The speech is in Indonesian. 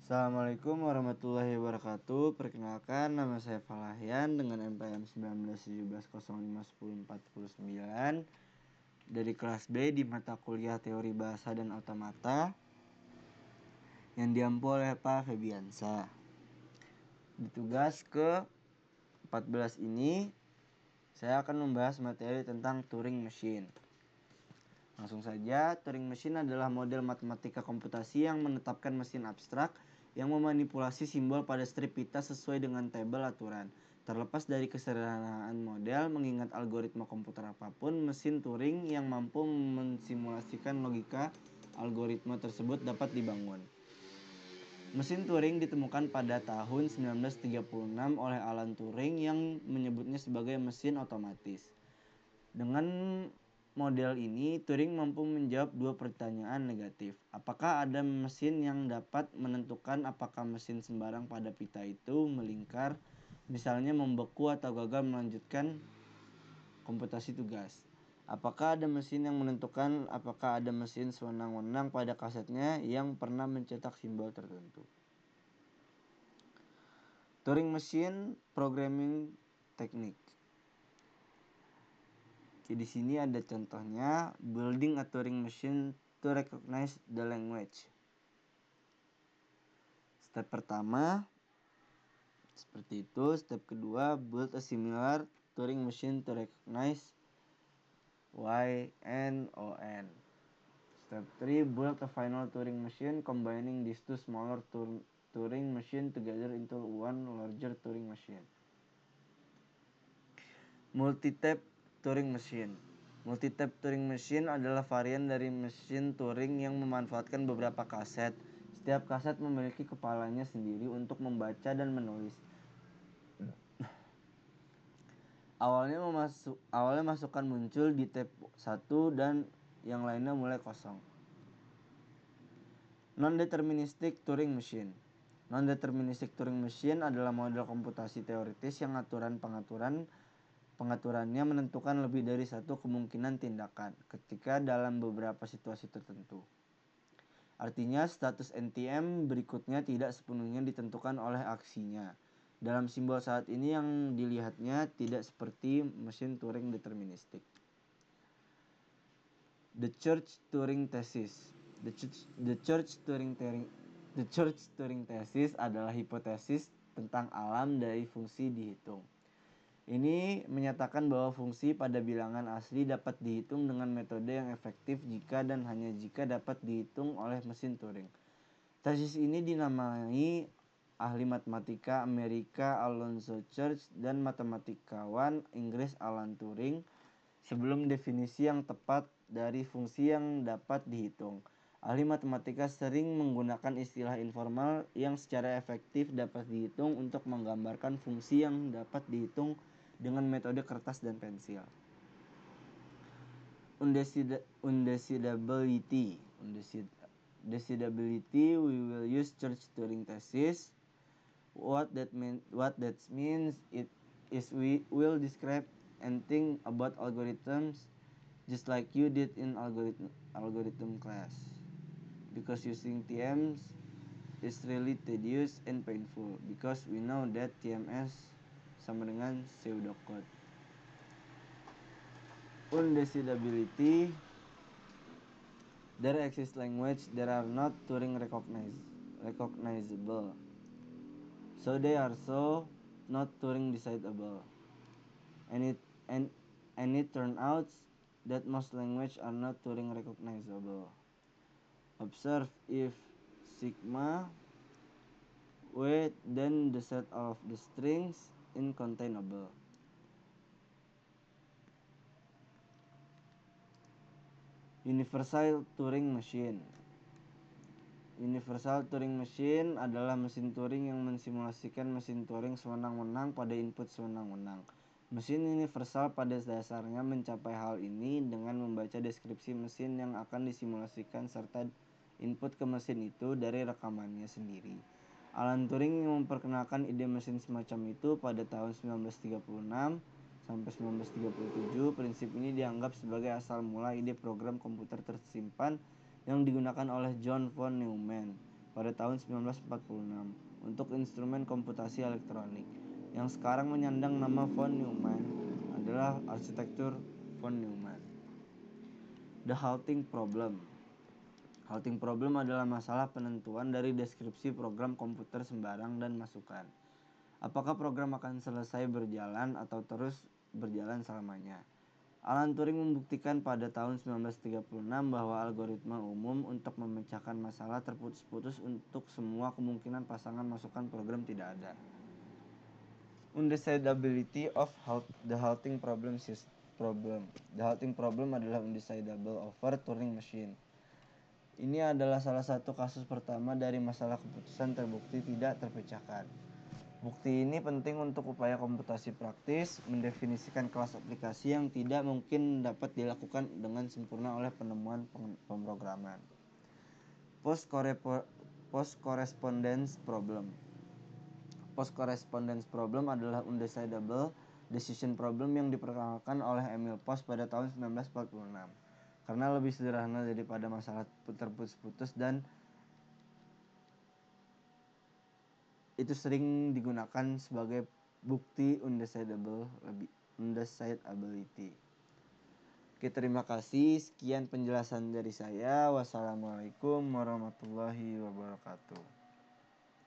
Assalamualaikum warahmatullahi wabarakatuh. Perkenalkan, nama saya Falahian dengan NPM 1917051049 dari kelas B di mata kuliah Teori Bahasa dan Automata yang diampu oleh Pak Febiansa. Di tugas ke-14 ini saya akan membahas materi tentang Turing Machine. Langsung saja, Turing Machine adalah model matematika komputasi yang menetapkan mesin abstrak yang memanipulasi simbol pada strip pita sesuai dengan tabel aturan. Terlepas dari kesederhanaan model, mengingat algoritma komputer apapun, mesin Turing yang mampu mensimulasikan logika algoritma tersebut dapat dibangun. Mesin Turing ditemukan pada tahun 1936 oleh Alan Turing yang menyebutnya sebagai mesin otomatis. Dengan model ini, Turing mampu menjawab dua pertanyaan negatif. Apakah ada mesin yang dapat menentukan apakah mesin sembarang pada pita itu melingkar, misalnya membeku atau gagal melanjutkan komputasi tugas? Apakah ada mesin yang menentukan apakah ada mesin sewenang-wenang pada kasetnya yang pernah mencetak simbol tertentu? Turing Machine Programming Technique. Di sini ada contohnya, building a Turing machine to recognize the language. Step pertama seperti itu. Step kedua, build a similar Turing machine to recognize Y, N, O, N. Step 3, build a final Turing machine combining these two smaller Turing machine together into one larger Turing machine. Multi-tap Turing machine. Multi-tap Turing machine adalah varian dari mesin Turing yang memanfaatkan beberapa kaset. Setiap kaset memiliki kepalanya sendiri untuk membaca dan menulis. Awalnya masukan muncul di tap 1 dan yang lainnya mulai kosong. Non-deterministic Turing machine. Non-deterministic Turing machine adalah model komputasi teoritis yang pengaturannya menentukan lebih dari satu kemungkinan tindakan ketika dalam beberapa situasi tertentu. Artinya, status NTM berikutnya tidak sepenuhnya ditentukan oleh aksinya. Dalam simbol saat ini yang dilihatnya tidak seperti mesin Turing deterministik. The Church Turing Thesis. The Church Turing Thesis adalah hipotesis tentang alam dari fungsi dihitung. Ini menyatakan bahwa fungsi pada bilangan asli dapat dihitung dengan metode yang efektif jika dan hanya jika dapat dihitung oleh mesin Turing. Tesis ini dinamai ahli matematika Amerika Alonzo Church dan matematikawan Inggris Alan Turing sebelum definisi yang tepat dari fungsi yang dapat dihitung. Ahli matematika sering menggunakan istilah informal yang secara efektif dapat dihitung untuk menggambarkan fungsi yang dapat dihitung dengan metode kertas dan pensil. Undecidability. We will use Church Turing thesis. What that means is we will describe and think about algorithms just like you did in algorithm class. Because using TMs is really tedious and painful because we know that TMS sama dengan pseudocode. Undecidability. There exist language that are not Turing recognizable. So they are so not Turing decidable. And it turns out that most language are not Turing recognizable. Observe if sigma w then the set of the strings incontainable. Universal Turing Machine. Universal Turing Machine adalah mesin Turing yang mensimulasikan mesin Turing sewenang-wenang pada input sewenang-wenang. Mesin universal pada dasarnya mencapai hal ini dengan membaca deskripsi mesin yang akan disimulasikan serta input ke mesin itu dari rekamannya sendiri. Alan Turing memperkenalkan ide mesin semacam itu pada tahun 1936 sampai 1937. Prinsip ini dianggap sebagai asal mula ide program komputer tersimpan yang digunakan oleh John von Neumann. pada tahun 1946 untuk instrumen komputasi elektronik. Yang sekarang menyandang nama von Neumann adalah arsitektur von Neumann. The halting problem. Halting problem adalah masalah penentuan dari deskripsi program komputer sembarang dan masukan. Apakah program akan selesai berjalan atau terus berjalan selamanya? Alan Turing membuktikan pada tahun 1936 bahwa algoritma umum untuk memecahkan masalah terputus-putus untuk semua kemungkinan pasangan masukan program tidak ada. Undecidability of the halting problem. The halting problem adalah undecidable over Turing machine. Ini adalah salah satu kasus pertama dari masalah keputusan terbukti tidak terpecahkan. Bukti ini penting untuk upaya komputasi praktis, mendefinisikan kelas aplikasi yang tidak mungkin dapat dilakukan dengan sempurna oleh penemuan pemrograman. Post-correspondence problem. Post-correspondence problem adalah undecidable decision problem yang diperkenalkan oleh Emil Post pada tahun 1946. Karena lebih sederhana daripada masalah terputus-putus dan itu sering digunakan sebagai bukti undecidability. Oke, terima kasih. Sekian penjelasan dari saya. Wassalamualaikum warahmatullahi wabarakatuh.